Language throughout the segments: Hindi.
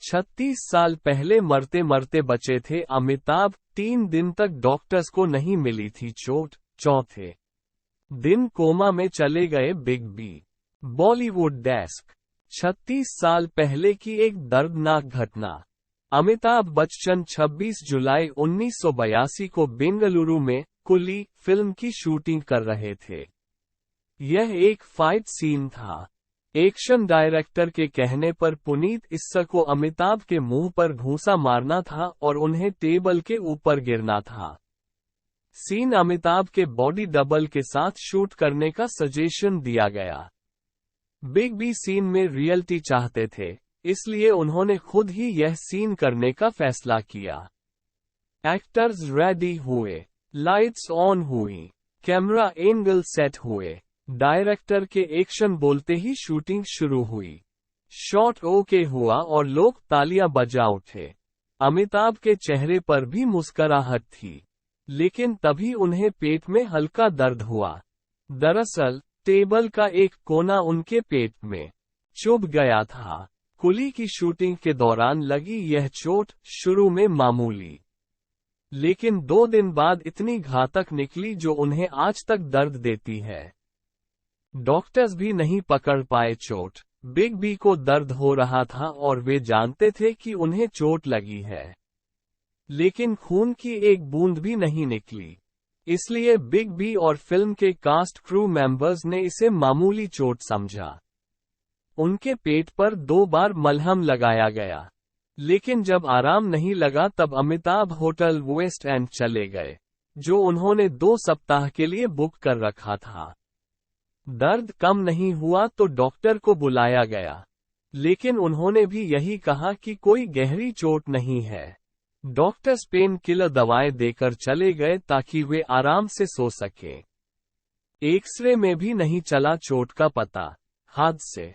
36 साल पहले मरते मरते बचे थे अमिताभ। 3 दिन तक डॉक्टर्स को नहीं मिली थी चोट। चौथे दिन कोमा में चले गए बिग बी। बॉलीवुड डेस्क। 36 साल पहले की एक दर्दनाक घटना। अमिताभ बच्चन 26 जुलाई 1982 को बेंगलुरु में कुली फिल्म की शूटिंग कर रहे थे। यह एक फाइट सीन था। एक्शन डायरेक्टर के कहने पर पुनीत इस्सा को अमिताभ के मुंह पर घूंसा मारना था और उन्हें टेबल के ऊपर गिरना था। सीन अमिताभ के बॉडी डबल के साथ शूट करने का सजेशन दिया गया। बिग बी सीन में रियलिटी चाहते थे, इसलिए उन्होंने खुद ही यह सीन करने का फैसला किया। एक्टर्स रेडी हुए, लाइट्स ऑन हुई, कैमरा एंगल सेट हुए, डायरेक्टर के एक्शन बोलते ही शूटिंग शुरू हुई। शॉट ओके हुआ और लोग तालियां बजा उठे। अमिताभ के चेहरे पर भी मुस्कुराहट थी, लेकिन तभी उन्हें पेट में हल्का दर्द हुआ। दरअसल टेबल का एक कोना उनके पेट में चुभ गया था। कुली की शूटिंग के दौरान लगी यह चोट शुरू में मामूली, लेकिन 2 दिन बाद इतनी घातक निकली जो उन्हें आज तक दर्द देती है। डॉक्टर्स भी नहीं पकड़ पाए चोट। बिग बी को दर्द हो रहा था और वे जानते थे कि उन्हें चोट लगी है, लेकिन खून की एक बूंद भी नहीं निकली। इसलिए बिग बी और फिल्म के कास्ट क्रू मेंबर्स ने इसे मामूली चोट समझा। उनके पेट पर 2 बार मलहम लगाया गया, लेकिन जब आराम नहीं लगा तब अमिताभ होटल वेस्ट एंड चले गए, जो उन्होंने 2 सप्ताह के लिए बुक कर रखा था। दर्द कम नहीं हुआ तो डॉक्टर को बुलाया गया, लेकिन उन्होंने भी यही कहा कि कोई गहरी चोट नहीं है। डॉक्टर्स पेन किलर दवाएं देकर चले गए ताकि वे आराम से सो सकें। एक्सरे में भी नहीं चला चोट का पता। हादसे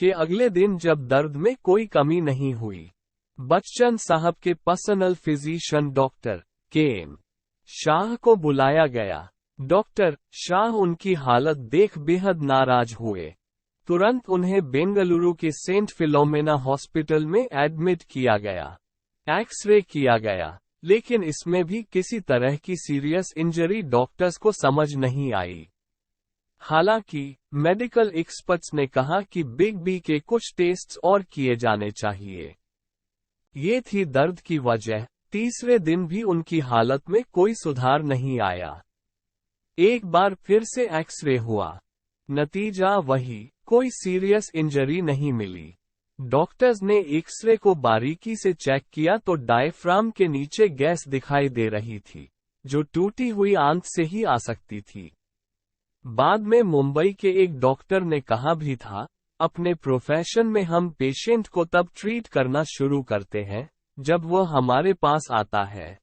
के अगले दिन जब दर्द में कोई कमी नहीं हुई, बच्चन साहब के personal physician doctor KM. Shah को बुलाया गया। डॉक्टर शाह उनकी हालत देख बेहद नाराज हुए। तुरंत उन्हें बेंगलुरु के सेंट फिलोमेना हॉस्पिटल में एडमिट किया गया। एक्सरे किया गया, लेकिन इसमें भी किसी तरह की सीरियस इंजरी डॉक्टर्स को समझ नहीं आई। हालांकि मेडिकल एक्सपर्ट्स ने कहा कि बिग बी के कुछ टेस्ट्स और किए जाने चाहिए। ये थी दर्द की वजह। तीसरे दिन भी उनकी हालत में कोई सुधार नहीं आया। एक बार फिर से एक्सरे हुआ, नतीजा वही, कोई सीरियस इंजरी नहीं मिली। डॉक्टर्स ने एक्सरे को बारीकी से चेक किया तो डायफ्राम के नीचे गैस दिखाई दे रही थी, जो टूटी हुई आंत से ही आ सकती थी। बाद में मुंबई के एक डॉक्टर ने कहा भी था, अपने प्रोफेशन में हम पेशेंट को तब ट्रीट करना शुरू करते हैं जब वह हमारे पास आता है।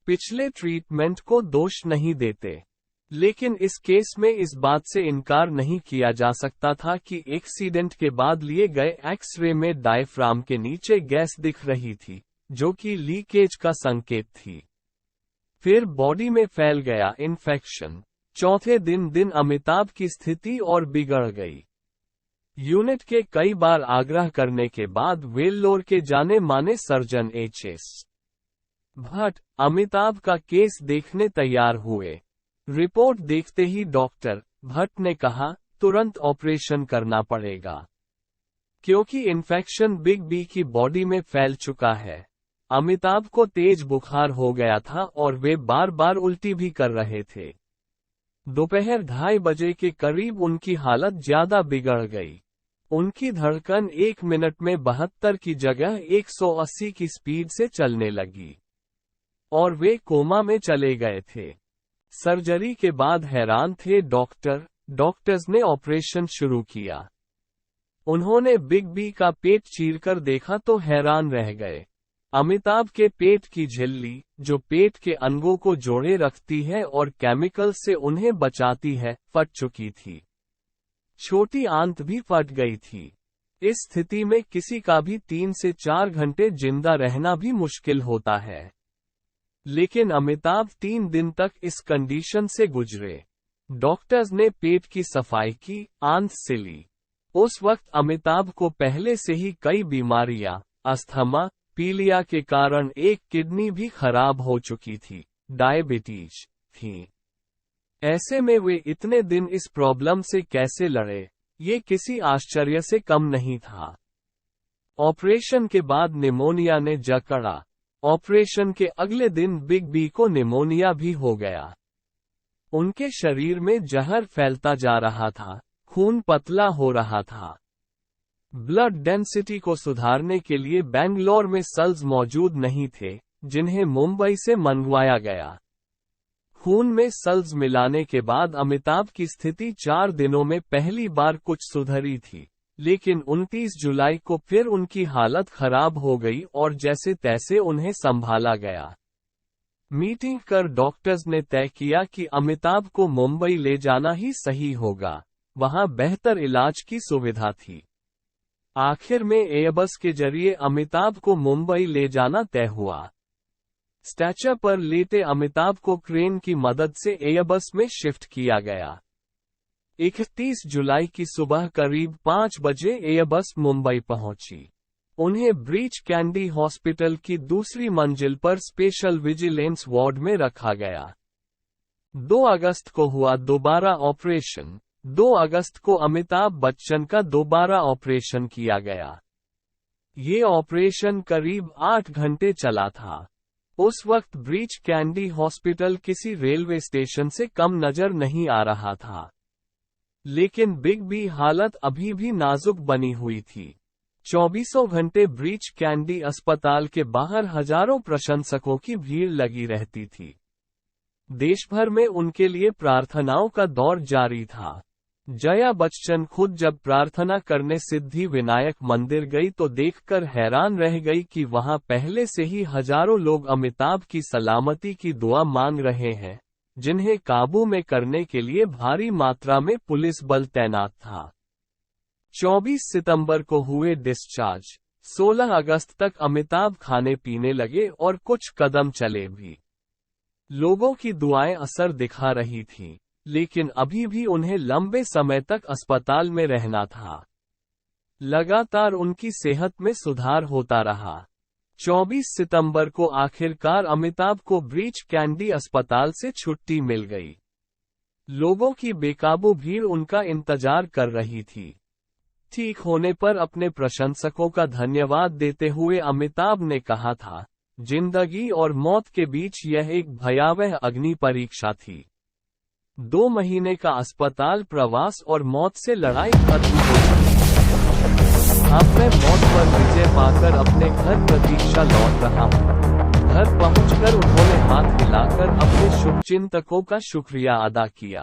पिछले ट्रीटमेंट को दोष नहीं देते, लेकिन इस केस में इस बात से इनकार नहीं किया जा सकता था कि एक्सीडेंट के बाद लिए गए एक्सरे में डायफ्राम के नीचे गैस दिख रही थी, जो कि लीकेज का संकेत थी। फिर बॉडी में फैल गया इन्फेक्शन। चौथे दिन अमिताभ की स्थिति और बिगड़ गई। यूनिट के कई बार आग्रह करने के बाद वेल्लोर के जाने माने सर्जन एच.एस. भट्ट अमिताभ का केस देखने तैयार हुए। रिपोर्ट देखते ही डॉक्टर भट्ट ने कहा, तुरंत ऑपरेशन करना पड़ेगा, क्योंकि इन्फेक्शन बिग बी की बॉडी में फैल चुका है। अमिताभ को तेज बुखार हो गया था और वे बार बार उल्टी भी कर रहे थे। दोपहर 2:30 बजे के करीब उनकी हालत ज्यादा बिगड़ गई। उनकी धड़कन 1 मिनट में 72 की जगह 180 की स्पीड से चलने लगी और वे कोमा में चले गए थे। सर्जरी के बाद हैरान थे डॉक्टर्स ने ऑपरेशन शुरू किया। उन्होंने बिग बी का पेट चीरकर देखा तो हैरान रह गए। अमिताभ के पेट की झिल्ली, जो पेट के अंगों को जोड़े रखती है और केमिकल से उन्हें बचाती है, फट चुकी थी। छोटी आंत भी फट गई थी। इस स्थिति में किसी का भी 3 से 4 घंटे जिंदा रहना भी मुश्किल होता है, लेकिन अमिताभ 3 दिन तक इस कंडीशन से गुजरे। डॉक्टर्स ने पेट की सफाई की, आंत सिली। उस वक्त अमिताभ को पहले से ही कई बीमारियां अस्थमा, पीलिया के कारण एक किडनी भी खराब हो चुकी थी, डायबिटीज थी। ऐसे में वे इतने दिन इस प्रॉब्लम से कैसे लड़े, ये किसी आश्चर्य से कम नहीं था। ऑपरेशन के बाद निमोनिया ने जकड़ा। ऑपरेशन के अगले दिन बिग बी को निमोनिया भी हो गया। उनके शरीर में जहर फैलता जा रहा था, खून पतला हो रहा था। ब्लड डेंसिटी को सुधारने के लिए बेंगलोर में सेल्स मौजूद नहीं थे, जिन्हें मुंबई से मंगवाया गया। खून में सेल्स मिलाने के बाद अमिताभ की स्थिति 4 दिनों में पहली बार कुछ सुधरी थी, लेकिन 29 जुलाई को फिर उनकी हालत खराब हो गई और जैसे तैसे उन्हें संभाला गया। मीटिंग कर डॉक्टर्स ने तय किया कि अमिताभ को मुंबई ले जाना ही सही होगा, वहां बेहतर इलाज की सुविधा थी। आखिर में एयरबस के जरिए अमिताभ को मुंबई ले जाना तय हुआ। स्ट्रेचर पर लेटे अमिताभ को क्रेन की मदद से एयरबस में शिफ्ट किया गया। 31 जुलाई की सुबह करीब 5 बजे एयरबस मुंबई पहुंची। उन्हें ब्रीच कैंडी हॉस्पिटल की दूसरी मंजिल पर स्पेशल विजिलेंस वार्ड में रखा गया। 2 अगस्त को हुआ दोबारा ऑपरेशन। 2 अगस्त को अमिताभ बच्चन का दोबारा ऑपरेशन किया गया। ये ऑपरेशन करीब 8 घंटे चला था। उस वक्त ब्रीच कैंडी हॉस्पिटल किसी रेलवे स्टेशन से कम नजर नहीं आ रहा था। लेकिन बिग बी हालत अभी भी नाजुक बनी हुई थी। 24 घंटे ब्रीच कैंडी अस्पताल के बाहर हजारों प्रशंसकों की भीड़ लगी रहती थी। देश भर में उनके लिए प्रार्थनाओं का दौर जारी था। जया बच्चन खुद जब प्रार्थना करने सिद्धि विनायक मंदिर गई तो देखकर हैरान रह गई कि वहां पहले से ही हजारों लोग अमिताभ की सलामती की दुआ मांग रहे हैं, जिन्हें काबू में करने के लिए भारी मात्रा में पुलिस बल तैनात था। 24 सितंबर को हुए डिस्चार्ज। 16 अगस्त तक अमिताभ खाने पीने लगे और कुछ कदम चले भी। लोगों की दुआएं असर दिखा रही थीं, लेकिन अभी भी उन्हें लंबे समय तक अस्पताल में रहना था। लगातार उनकी सेहत में सुधार होता रहा। 24 सितंबर को आखिरकार अमिताभ को ब्रीच कैंडी अस्पताल से छुट्टी मिल गई। लोगों की बेकाबू भीड़ उनका इंतजार कर रही थी। ठीक होने पर अपने प्रशंसकों का धन्यवाद देते हुए अमिताभ ने कहा था, जिंदगी और मौत के बीच यह एक भयावह अग्नि परीक्षा थी। 2 महीने का अस्पताल प्रवास और मौत से लड़ाई खत्म हो गई। अब मैं मौत पर विजय पाकर अपने घर प्रतीक्षा लौट रहा हूँ। घर पहुंचकर उन्होंने हाथ हिलाकर अपने शुभचिंतकों का शुक्रिया अदा किया।